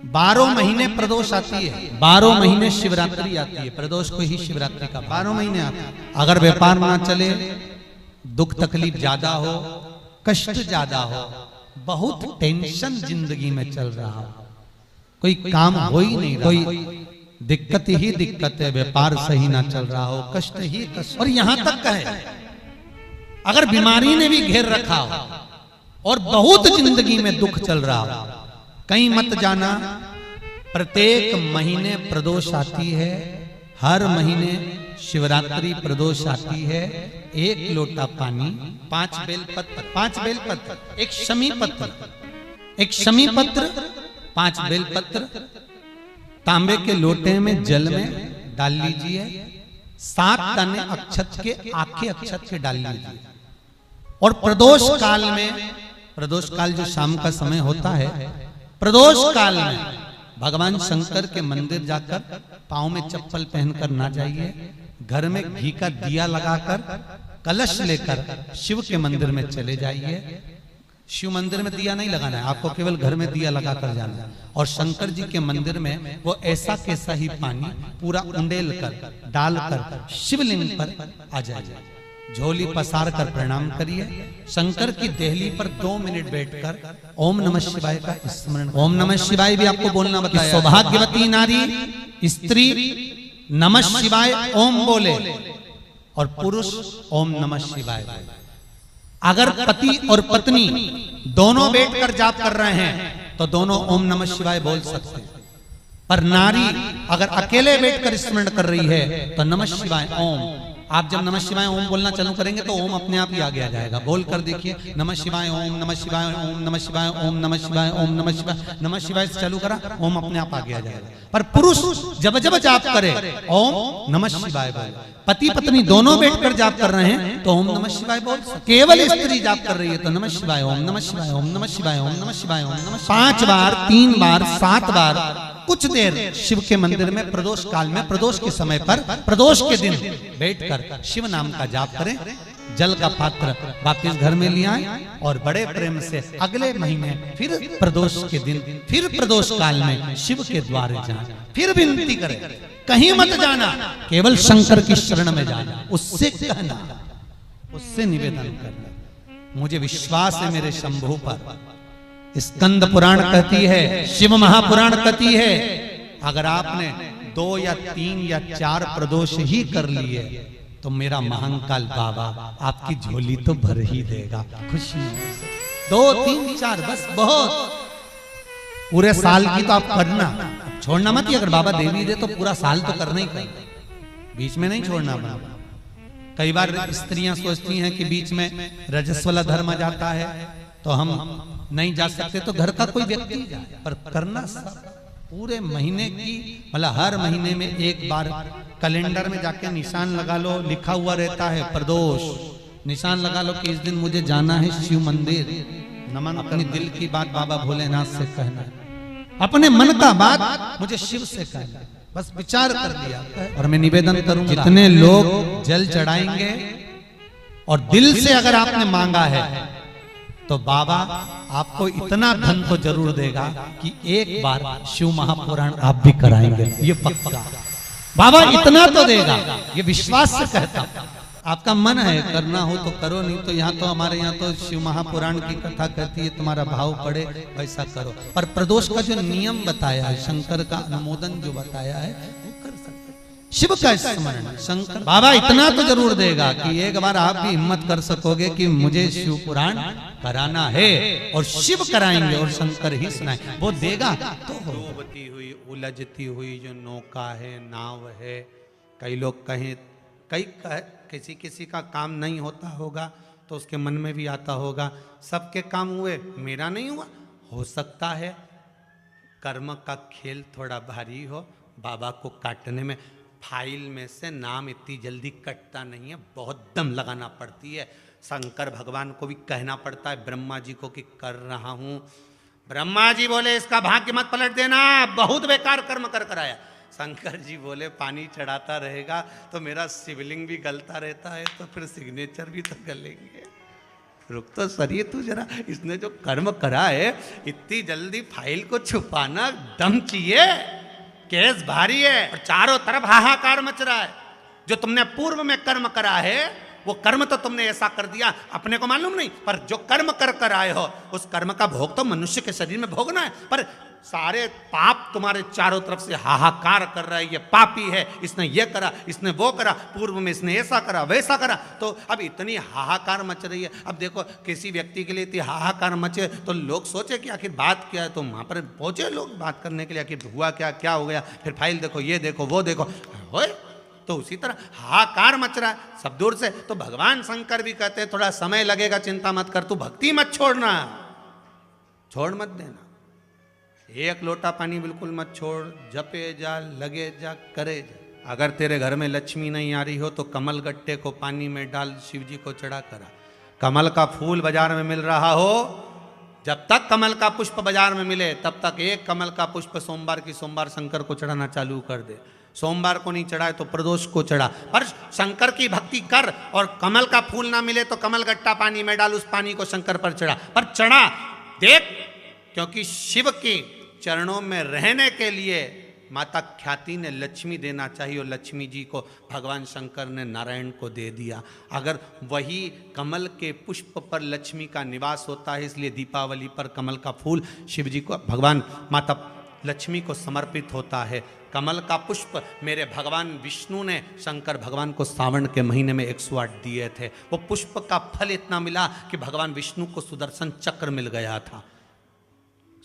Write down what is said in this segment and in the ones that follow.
12 महीने प्रदोष आती है, 12 महीने शिवरात्रि आती है, प्रदोष को ही शिवरात्रि का 12 महीने आती है। अगर व्यापार ना चले, दुख तकलीफ ज्यादा हो, कष्ट ज्यादा हो, बहुत टेंशन जिंदगी में चल रहा हो, कोई काम हो ही नहीं, कोई दिक्कत ही दिक्कत है, व्यापार सही ना चल रहा हो, कष्ट ही कष्ट, और यहां तक है अगर बीमारी ने भी घेर रखा हो और बहुत जिंदगी में दुख चल रहा हो, कहीं मत जाना। प्रत्येक महीने प्रदोष आती है, हर महीने शिवरात्रि प्रदोष आती है। 1 लोटा पानी, 5 बेलपत्र, एक शमी पत्र, 5 बेलपत्र तांबे के लोटे में जल में डाल लीजिए। 7 दाने अक्षत के, आखे अक्षत के डाल लीजिए। और प्रदोष काल में, प्रदोष काल जो शाम का समय होता है, प्रदोष काल में भगवान शंकर के मंदिर जाकर पांव में चप्पल पहनकर ना जाइए, घर में घी का दिया लगाकर कलश लेकर शिव के मंदिर में चले जाइए। शिव मंदिर में दिया नहीं लगाना है आपको, केवल घर में दिया लगाकर जाना है। और शंकर जी के मंदिर में वो ऐसा कैसा ही पानी पूरा उंडेल कर डालकर शिवलिंग पर आ जाइए, झोली पसार कर प्रणाम करिए। शंकर की देहली पर 2 मिनट बैठकर ओम नमः शिवाय का स्मरण। ओम नमः शिवाय भी आपको बोलना बताया। सौभाग्यवती नारी स्त्री नमः शिवाय ओम बोले और पुरुष ओम नमः शिवाय। अगर पति और पत्नी दोनों बैठकर जाप कर रहे हैं तो दोनों ओम नमः शिवाय बोल सकते हैं, पर नारी अगर अकेले बैठकर स्मरण कर रही है तो नमः शिवाय ओम। आप जब नमः शिवाय ओम बोलना चालू करेंगे तो ओम अपने आप ही आगे आ जाएगा। बोल कर देखिए, नमः शिवाय ओम, नमः शिवाय ओम, नमः शिवाय ओम, नमः शिवाय ओम, नमः शिवाय, नमः शिवाय से चालू करा, ओम अपने आप आगे आ जाएगा। पर पुरुष जब जब जाप करे ओम नमः शिवाय बोले। पति पत्नी दोनों बैठकर जाप कर रहे हैं तो ओम नमः शिवाय बोल। केवल स्त्री जाप कर रही है तो नमः शिवाय ओम, नमः शिवाय ओम, नमः शिवाय ओम, नमः शिवाय ओम, नमः 5 बार, 3 बार, 7 बार कुछ देर शिव के मंदिर में प्रदोष काल में, प्रदोष के समय पर, प्रदोष के दिन बैठकर शिव नाम का जाप करें। जल का पात्र वापस घर में ले आए और बड़े प्रेम से अगले महीने फिर प्रदोष के दिन, फिर प्रदोष काल में शिव के द्वार जाएं, फिर विनती करें। कहीं मत जाना, केवल शंकर की शरण में जाना, उससे कहना, उससे निवेदन करना, मुझे विश्वास है मेरे शंभु पर। स्कंद पुराण कहती है, शिव महापुराण कहती है, अगर आपने 2 या 3 या 4 प्रदोष ही कर लिए तो मेरा महाकाल बाबा आपकी झोली तो भर ही देगा खुशी से। 2, 3, 4 बस बहुत। पूरे साल की तो आप करना, छोड़ना मत ही। अगर बाबा देवी दे तो पूरा साल तो करना ही करना, बीच में नहीं छोड़ना बाबा। कई बार स्त्रियां सोचती हैं कि बीच में रजस्वला धर्म आ जाता है तो हम नहीं जा सकते, तो घर का कोई व्यक्ति जाए, पर करना पूरे महीने की, मतलब हर महीने में एक बार कैलेंडर में जाके निशान लगा लो, लिखा हुआ रहता है प्रदोष, निशान लगा लो कि इस दिन मुझे जाना है शिव मंदिर, नमन, अपनी दिल की बात बाबा भोलेनाथ से कहना है, अपने मन का बात मुझे शिव से कहना है, बस विचार कर लिया। और मैं निवेदन करूंगा, जितने लोग जल चढ़ाएंगे और दिल से अगर आपने मांगा है तो बाबा आपको इतना धन तो जरूर देगा कि एक बार शिव महापुराण आप भी कराएंगे, ये पक्का। बाबा इतना तो देगा, ये विश्वास से कहता। आपका मन है करना हो तो करो, नहीं तो यहाँ तो हमारे यहाँ तो शिव महापुराण की कथा कहती है, तुम्हारा भाव पड़े वैसा करो। पर प्रदोष का जो नियम बताया है, शंकर का अनुमोदन जो बताया है, वो कर सकते। शिव का स्मरण, शंकर बाबा इतना तो जरूर देगा कि एक बार आप भी हिम्मत कर सकोगे कि मुझे शिव पुराण कराना है, और शिव कराएंगे और शंकर ही सुनाएंगे, वो देगा तो। डूबती हुई, उलझती हुई जो नौका है, नाव है, कई लोग कहें, किसी किसी का काम नहीं होता होगा तो उसके मन में भी आता होगा सबके काम हुए, मेरा नहीं हुआ। हो सकता है कर्म का खेल थोड़ा भारी हो, बाबा को काटने में फाइल में से नाम इतनी जल्दी कटता नहीं है, बहुत दम लगाना पड़ती है। शंकर भगवान को भी कहना पड़ता है ब्रह्मा जी को कि कर रहा हूं। ब्रह्मा जी बोले इसका भाग्य मत पलट देना, बहुत बेकार कर्म कर कर आया। शंकर जी बोले पानी चढ़ाता रहेगा तो मेरा शिवलिंग भी गलता रहता है, तो फिर सिग्नेचर भी तो गलेंगे। रुक तो सरिये तू जरा, इसने जो कर्म करा है इतनी जल्दी फाइल को छुपाना दम चाहिए, केस भारी है और चारों तरफ हाहाकार मच रहा है। जो तुमने पूर्व में कर्म करा है वो कर्म तो तुमने ऐसा कर दिया, अपने को मालूम नहीं, पर जो कर्म कर कर आए हो उस कर्म का भोग तो मनुष्य के शरीर में भोगना है। पर सारे पाप तुम्हारे चारों तरफ से हाहाकार कर रहा है, ये पापी है, इसने ये करा, इसने वो करा, पूर्व में इसने ऐसा करा वैसा करा, तो अब इतनी हाहाकार मच रही है। अब देखो किसी व्यक्ति के लिए इतनी हाहाकार मचे तो लोग सोचे कि आखिर बात क्या है, तो वहां पर पहुंचे लोग बात करने के लिए, आखिर हुआ क्या, क्या हो गया, फिर फाइल देखो, ये देखो, वो देखो, होए तो उसी तरह हाहाकार मच रहा है सब दूर से। तो भगवान शंकर भी कहते हैं थोड़ा समय लगेगा, चिंता मत कर, तू भक्ति मत छोड़ना, छोड़ मत देना, एक लोटा पानी बिल्कुल मत छोड़, जपे जा, लगे जा, करे जा। अगर तेरे घर में लक्ष्मी नहीं आ रही हो तो कमल गट्टे को पानी में डाल, शिव जी को चढ़ा करा। कमल का फूल बाजार में मिल रहा हो, जब तक कमल का पुष्प बाजार में मिले तब तक एक कमल का पुष्प सोमवार की सोमवार शंकर को चढ़ाना चालू कर दे। सोमवार को नहीं चढ़ाए तो प्रदोष को चढ़ा, पर शंकर की भक्ति कर, और कमल का फूल ना मिले तो कमल गट्टा पानी में डाल, उस पानी को शंकर पर चढ़ा, पर चढ़ा देख, क्योंकि शिव के चरणों में रहने के लिए माता ख्याति ने लक्ष्मी देना चाहिए, और लक्ष्मी जी को भगवान शंकर ने नारायण को दे दिया। अगर वही कमल के पुष्प पर लक्ष्मी का निवास होता है, इसलिए दीपावली पर कमल का फूल शिव जी को, भगवान माता लक्ष्मी को समर्पित होता है। कमल का पुष्प मेरे भगवान विष्णु ने शंकर भगवान को सावन के महीने में 108 दिए थे। वो पुष्प का फल इतना मिला कि भगवान विष्णु को सुदर्शन चक्र मिल गया था।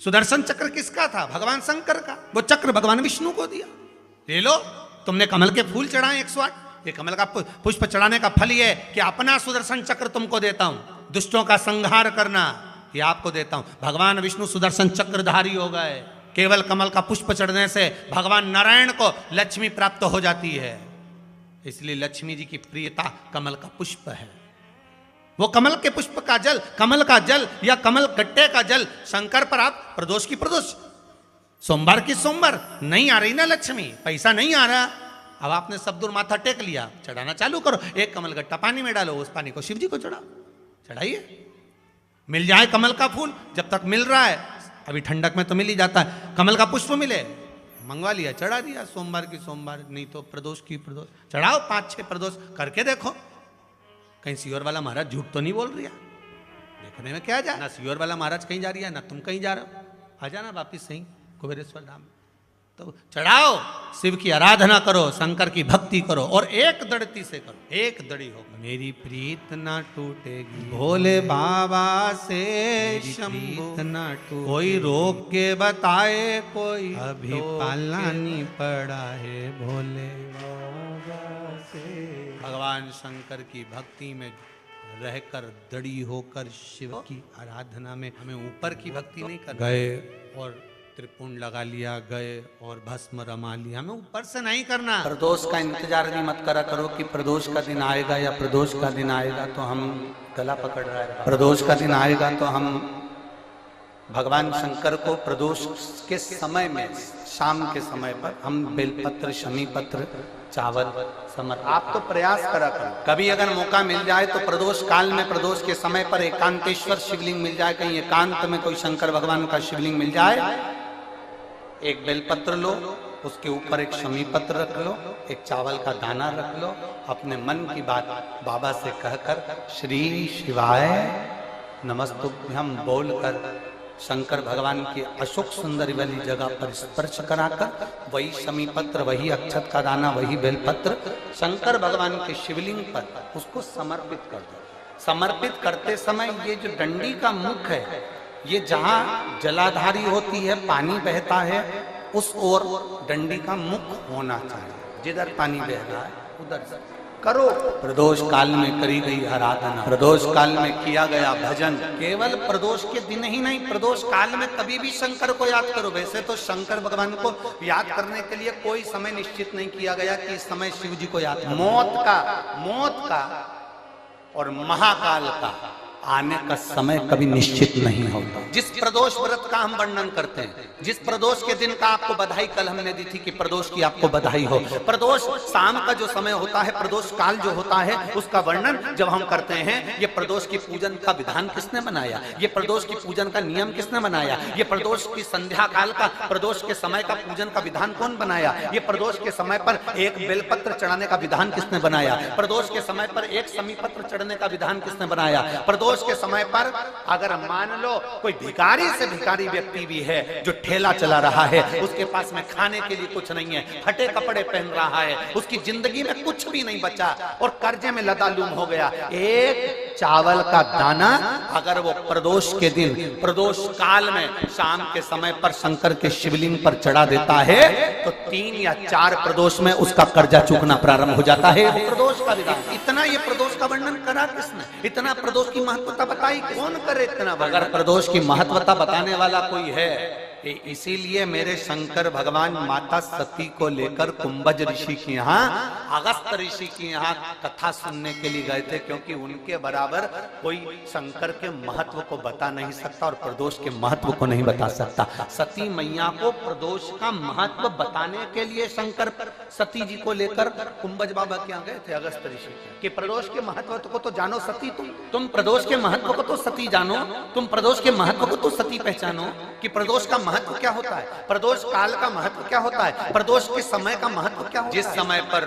सुदर्शन चक्र किसका था? भगवान शंकर का। वो चक्र भगवान विष्णु को दिया, ले लो, तुमने कमल के फूल चढ़ाए 108, ये कमल का पुष्प चढ़ाने का फल ये कि अपना सुदर्शन चक्र तुमको देता हूं, दुष्टों का संहार करना ये आपको देता हूं। भगवान विष्णु सुदर्शन चक्रधारी हो गए। केवल कमल का पुष्प चढ़ने से भगवान नारायण को लक्ष्मी प्राप्त हो जाती है, इसलिए लक्ष्मी जी की प्रियता कमल का पुष्प है। वो कमल के पुष्प का जल, कमल का जल या कमल गट्टे का जल शंकर पर आप प्रदोष की प्रदोष, सोमवार की सोमवार, नहीं आ रही ना लक्ष्मी, पैसा नहीं आ रहा, अब आपने सब दूर माथा टेक लिया, चढ़ाना चालू करो, एक कमल गट्टा पानी में डालो, उस पानी को शिव जी को चढ़ाओ, चढ़ाइए, मिल जाए कमल का फूल, जब तक मिल रहा है, अभी ठंडक में तो मिल ही जाता है, कमल का पुष्प मिले, मंगवा लिया, चढ़ा दिया, सोमवार की सोमवार, नहीं तो प्रदोष की प्रदोष, चढ़ाओ 5-6 प्रदोष करके देखो, कहीं सियोर वाला महाराज झूठ तो नहीं बोल रही है, देखने में क्या जा, ना सियोर वाला महाराज कहीं जा रही है, ना तुम कहीं जा रहे हो, आ जाना वापिस सही कुबेरेश्वर धाम। तो चढ़ाओ, शिव की आराधना करो, शंकर की भक्ति करो, और एक दड़ती से करो, एक दड़ी हो, मेरी प्रीत ना टूटेगी भोले बाबा से, शंभू ना टूटे, कोई रोक के बताए, कोई अभी पालना नहीं पड़ा है भोले बाबा से। भगवान शंकर की भक्ति में रहकर दड़ी होकर शिव की आराधना में, हमें ऊपर की भक्ति नहीं कर गए और त्रिपुंड लगा लिया, गए और भस्म रमा लिया, हमें ऊपर से नहीं करना। प्रदोष का इंतजार भी मत करा करो कि प्रदोष का दिन आएगा या प्रदोष का दिन आएगा तो हम गला पकड़ रहा है, प्रदोष का दिन आएगा तो हम भगवान शंकर को प्रदोष के समय में, शाम के समय पर हम बेलपत्र, शमी पत्र, चावल समर्पित, आप तो प्रयास करा करो, कभी अगर मौका मिल जाए तो प्रदोष काल में, प्रदोष के समय पर एकांतेश्वर शिवलिंग मिल जाए, कहीं एकांत में कोई शंकर भगवान का शिवलिंग मिल जाए, एक बेलपत्र लो, उसके ऊपर एक शमी पत्र रख लो, एक चावल का दाना रख लो, अपने मन की बात बाबा से कहकर श्री शिवाय नमस्तुभ्यम बोलकर शंकर भगवान की अशोक सुंदरी वाली जगह पर स्पर्श कराकर, वही शमी पत्र, वही अक्षत का दाना, वही बेलपत्र शंकर भगवान के शिवलिंग पर उसको समर्पित कर दो। समर्पित करते समय ये जो डंडी का मुख है, ये जहाँ जलाधारी होती है, पानी बहता है, उस ओर डंडी का मुख होना चाहिए, जिधर पानी बह रहा है उधर से करो। प्रदोष काल में करी गई आराधना, प्रदोष काल में किया गया भजन, केवल प्रदोष के दिन ही नहीं, प्रदोष काल में कभी भी शंकर को याद करो। वैसे तो शंकर भगवान को याद करने के लिए कोई समय निश्चित नहीं किया गया कि इस समय शिव जी को याद, मौत का और महाकाल का आने का समय कभी निश्चित नहीं होता। जिस प्रदोष व्रत का हम वर्णन करते हैं, जिस प्रदोष के दिन का आपको बधाई कल हमने दी थी कि प्रदोष की आपको बधाई हो, प्रदोष शाम का जो समय होता है, प्रदोष काल जो होता है, उसका वर्णन जब हम करते हैं, ये प्रदोष की पूजन का विधान किसने बनाया, ये प्रदोष की पूजन का नियम किसने बनाया, ये प्रदोष की संध्या काल का, प्रदोष के समय का पूजन का विधान कौन बनाया, ये प्रदोष के समय पर एक बेलपत्र चढ़ाने का विधान किसने बनाया, प्रदोष के समय पर एक समीपत्र चढ़ने का विधान किसने बनाया, प्रदोष के समय पर अगर मान लो कोई भिखारी से भिखारी व्यक्ति भी है जो ठेला चला रहा है, उसके पास में खाने के लिए कुछ नहीं है, फटे कपड़े पहन रहा है, उसकी जिंदगी में कुछ भी नहीं बचा और कर्जे में लदालूम हो गया, एक चावल का दाना अगर वो प्रदोष के दिन, प्रदोष काल में शाम के समय पर शंकर के शिवलिंग पर चढ़ा देता है तो 3 या 4 प्रदोष में उसका कर्जा चूकना प्रारंभ हो जाता है। प्रदोष का विधान, इतना ये प्रदोष का वर्णन करा किसने, इतना प्रदोष की महत्वता बताई कौन करे इतना। अगर प्रदोष की महत्वता बताने वाला कोई है, इसीलिए मेरे शंकर भगवान माता सती को लेकर कुंभज ऋषि के यहाँ, अगस्त ऋषि के यहाँ कथा सुनने के लिए गए थे, क्योंकि उनके बराबर कोई शंकर के महत्व को बता नहीं सकता और प्रदोष के महत्व को नहीं बता सकता। सती मैया को प्रदोष का महत्व बताने के लिए शंकर सती जी को लेकर कुंभज बाबा के यहाँ गए थे, अगस्त ऋषि, कि प्रदोष के महत्व को तो जानो सती, तुम प्रदोष के महत्व को तो सती जानो, तुम प्रदोष के महत्व को तो सती पहचानो कि प्रदोष का महत्व क्या होता है, प्रदोष काल का महत्व क्या होता है, प्रदोष के समय का महत्व क्या होता है। जिस समय पर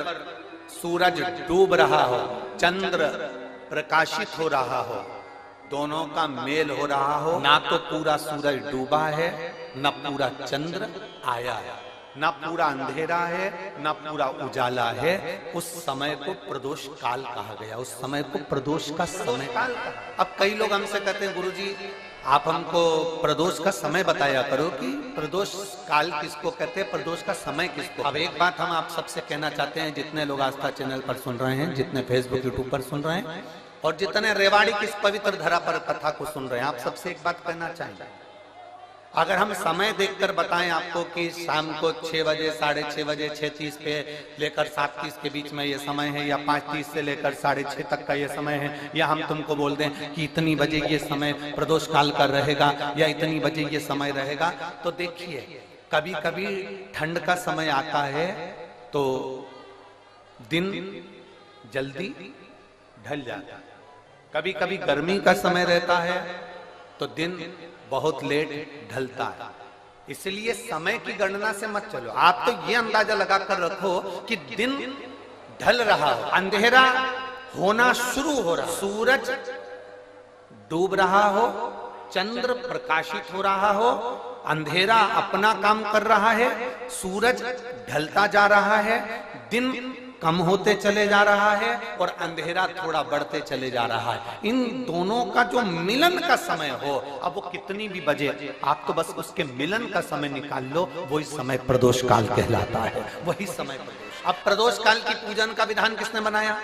सूरज डूब रहा हो, चंद्र प्रकाशित हो रहा हो, दोनों का मेल हो रहा हो, ना तो पूरा सूरज डूबा है, न पूरा चंद्र आया है, ना पूरा अंधेरा है, ना पूरा उजाला है, उस समय को प्रदोष काल कहा गया, उस समय को प्रदोष का समय काल कहा। अब कई लोग हमसे कहते हैं गुरुजी आप हमको प्रदोष का समय बताया करो कि प्रदोष काल किसको कहते हैं, प्रदोष का समय किसको। अब एक बात हम आप सबसे कहना चाहते हैं, जितने लोग आस्था चैनल पर सुन रहे हैं, जितने फेसबुक यूट्यूब पर सुन रहे हैं और जितने रेवाड़ी की इस पवित्र धरा पर कथा को सुन रहे हैं, आप सबसे एक बात कहना चाहेंगे, अगर हम समय देखकर बताएं आपको कि शाम को 6 बजे, 6:30 बजे, 6:30 पे लेकर 7:30 के बीच में ये समय है, या 5:30 से लेकर 6:30 तक का ये समय है, या हम तुमको बोल दें कि इतनी बजे ये समय प्रदोष काल का रहेगा या इतनी बजे ये समय रहेगा, तो देखिए कभी कभी ठंड का समय आता है तो दिन जल्दी ढल जाता है, कभी कभी गर्मी का समय रहता है तो दिन बहुत लेट ढलता है। इसलिए समय की गणना से मत चलो, आप तो ये अंदाजा लगाकर रखो कि दिन ढल रहा हो, अंधेरा होना शुरू हो रहा, सूरज डूब रहा हो, चंद्र प्रकाशित हो रहा हो, अंधेरा अपना काम कर रहा है, सूरज ढलता जा रहा है, दिन कम होते चले जा रहा है और अंधेरा थोड़ा बढ़ते चले जा रहा है, इन दोनों का जो मिलन का समय हो, अब वो कितनी भी बजे, आप तो बस उसके मिलन का समय निकाल लो, वही समय प्रदोष काल कहलाता है, वही समय प्रदोष। अब प्रदोष काल की पूजन का विधान किसने बनाया,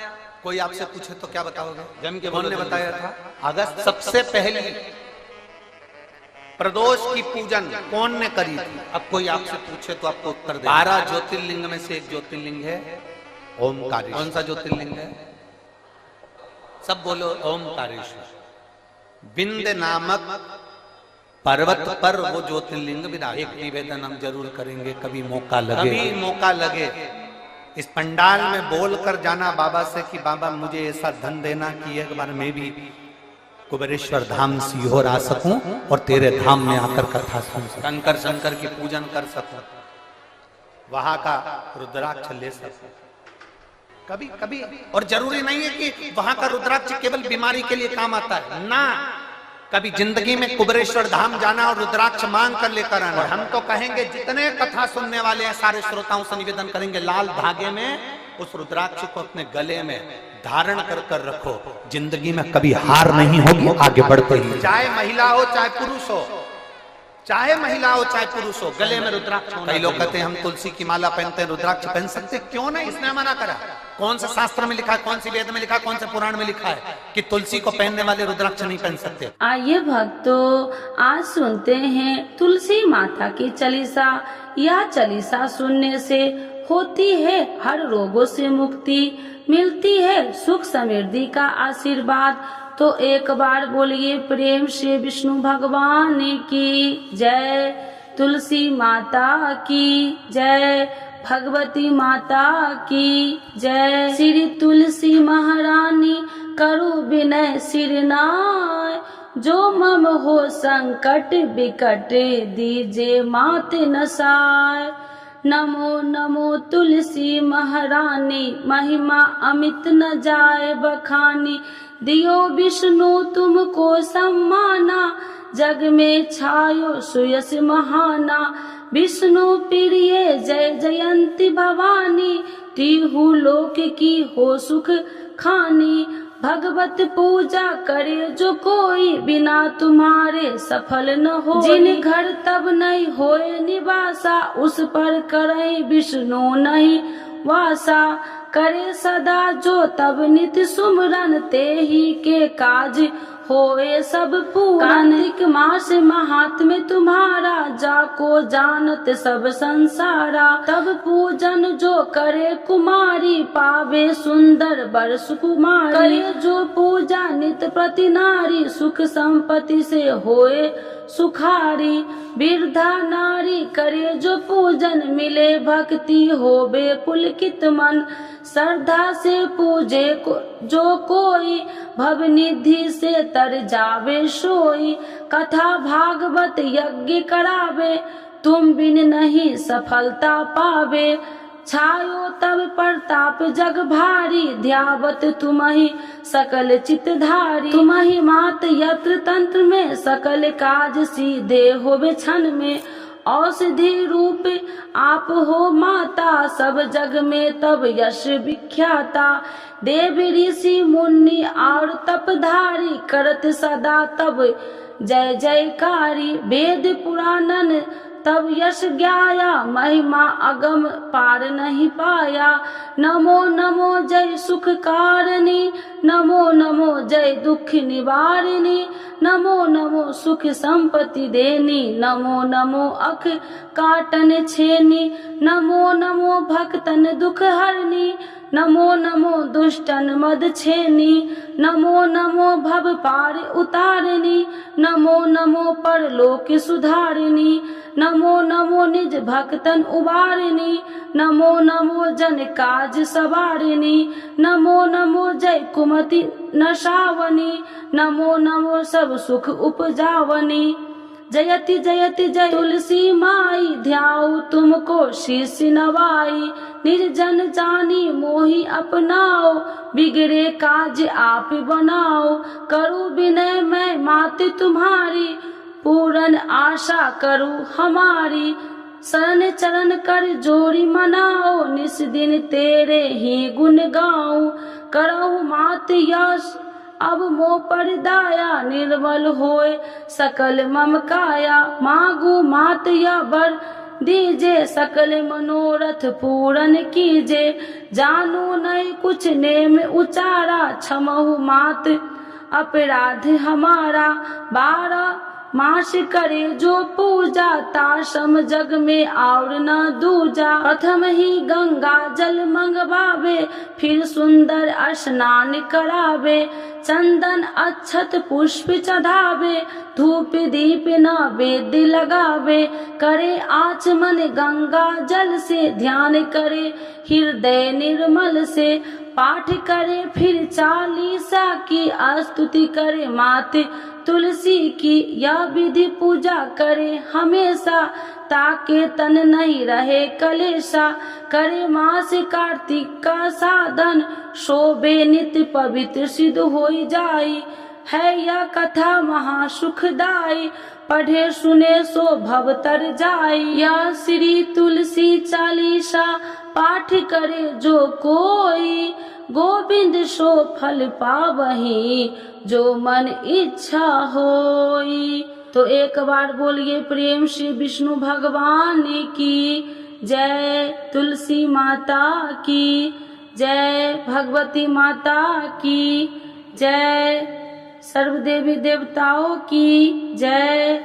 कोई आपसे पूछे तो क्या बताओगे, जम के बोल ने बताया था। अगस्त सबसे पहली प्रदोष की पूजन कौन ने करी थी, अब कोई आपसे पूछे तो आपको उत्तर दे। 12 ज्योतिर्लिंग में से एक ज्योतिर्लिंग है ओमकारेश्वर। कौन सा ज्योतिर्लिंग है, सब बोलो ओमकारेश्वर। विंध्य नामक पर्वत पर वो ज्योतिर्लिंग विराज। एक निवेदन हम जरूर करेंगे, कभी मौका लगे, कभी मौका लगे इस पंडाल में बोलकर जाना बाबा से कि बाबा मुझे ऐसा धन देना कि एक बार मैं भी कुबेरेश्वर धाम सीहोर आ सकूं और तेरे धाम में आकर कथा सुन सकूं, शंकर की पूजन कर सकूं, वहां का रुद्राक्ष ले सकूं कभी कभी। और जरूरी नहीं है कि वहां का रुद्राक्ष केवल बीमारी के लिए काम आता है ना, कभी जिंदगी में कुबेरेश्वर धाम जाना और रुद्राक्ष मांग कर लेकर आना। हम तो कहेंगे जितने कथा सुनने वाले हैं सारे श्रोताओं से निवेदन करेंगे, लाल धागे में उस रुद्राक्ष को अपने गले में धारण कर कर रखो, जिंदगी में कभी हार नहीं होगी, आगे बढ़ते ही। चाहे महिला हो चाहे पुरुष हो, चाहे महिला हो चाहे पुरुष हो, गले में रुद्राक्ष होना। कई लोग कहते हैं हम तुलसी की माला पहनते हैं, रुद्राक्ष पहन सकते, क्यों नहीं, इसने मना करा। कौन से शास्त्र में लिखा है, कौन सी वेद में लिखा है, कौन से पुराण में लिखा है कि तुलसी को पहनने वाले रुद्राक्ष नहीं पहन सकते। आइए भक्तों, आज सुनते हैं तुलसी माता की चालीसा। यह चालीसा सुनने से होती है हर रोगों से मुक्ति, मिलती है सुख समृद्धि का आशीर्वाद, तो एक बार बोलिए प्रेम से विष्णु भगवान की जय। तुलसी माता की जय, भगवती माता की जय। श्री तुलसी महारानी करु विनय सिरनाय, जो मम हो संकट विकट दीजे मात नसाय। नमो नमो तुलसी महारानी, महिमा अमित न जाए बखानी। दियो विष्णु तुमको सम्माना, जग में छायो सुयस महाना। विष्णु प्रिय जय जयंती भवानी, तिहु लोक की हो सुख खानी। भगवत पूजा करे जो कोई, बिना तुम्हारे सफल न हो। जिन घर तब नहीं होए निवासा, उस पर करे विष्णु नहीं वासा। करे सदा जो तब नित सुमरन, ते ही के काज होए सब पूरन। कार्तिक मास महात्म्य तुम्हारा, जाको जानत सब संसारा। तब पूजन जो करे कुमारी, पावे सुंदर वर सुकुमारी। करे जो पूजा नित प्रति नारी, सुख संपत्ति से होए सुखारी। वृद्धा नारी करे जो पूजन, मिले भक्ति होवे पुलकित मन। श्रद्धा से पूजे जो कोई, भव निधि से तर जावे सोई। कथा भागवत यज्ञ करावे, तुम बिन नहीं सफलता पावे। छायो तब प्रताप जग भारी, ध्यावत तुम्हि सकल चितधारी। तुम्हि मात यत्र तंत्र में, सकल काज सीधे होवे क्षण में। औषधि रूप आप हो माता, सब जग में तब यश विख्याता। देव ऋषि मुनि और तपधारी, करत सदा तब जय जयकारी। वेद पुराणन तब यश ज्ञाया, महिमा अगम पार नहीं पाया। नमो नमो जय सुख कारिणी, नमो नमो जय दुख निवारिणी। नमो नमो सुख संपत्ति देनी, नमो नमो अख काटन छेनी। नमो नमो भक्तन दुख हरनी, नमो नमो दुष्टन मद छेनी। नमो नमो भव पार उतारिणी, नमो नमो परलोक सुधारिणी। नमो नमो निज भक्तन उबारिणी, नमो नमो जन काज सवारिणी। नमो नमो जय कुमति नशावनी, नमो नमो सब सुख उपजावनी। जयति जयति जय तुलसी माई, ध्याऊ तुमको शीश नवाई। निर्जन जानी मोहि अपनाओ, बिगड़े काज आप बनाओ। करूँ विनय मैं मात तुम्हारी, पूरन आशा करूँ हमारी। शरण चरण कर जोड़ी मनाओ, निस दिन तेरे ही गुण गाऊं। करहु मात यश अब मोह पर दाया, निर्मल होए सकल मम काया। मांगू मात या वर दीजे, सकल मनोरथ पूरन कीजे। जानू नहीं कुछ नेम उचारा, क्षमहु मात अपराध हमारा। 12 मास करे जो पूजा, ताशम जग में और न दूजा। प्रथम ही गंगा जल मंगवावे, फिर सुंदर स्नान करावे। चंदन अक्षत पुष्प चढ़ावे, धूप दीप नैवेद्य लगावे। करे आचमन गंगा जल से, ध्यान करे हृदय निर्मल से। पाठ करे फिर 40 की, स्तुति करे मात तुलसी की। यह विधि पूजा करे हमेशा, ताके तन नहीं रहे कलेशा। करे मास कार्तिक का साधन, शोभे नित्य पवित्र सिद्ध होई जाई। है यह कथा महा सुखदाई, पढ़े सुने सो भव तर जाई। यह श्री तुलसी चालीसा, पाठ करे जो कोई। गोविंद सो फल पावही, जो मन इच्छा होई। तो एक बार बोलिए प्रेम से विष्णु भगवान की जय। तुलसी माता की जय, भगवती माता की जय, सर्वदेवी देवताओं की जय।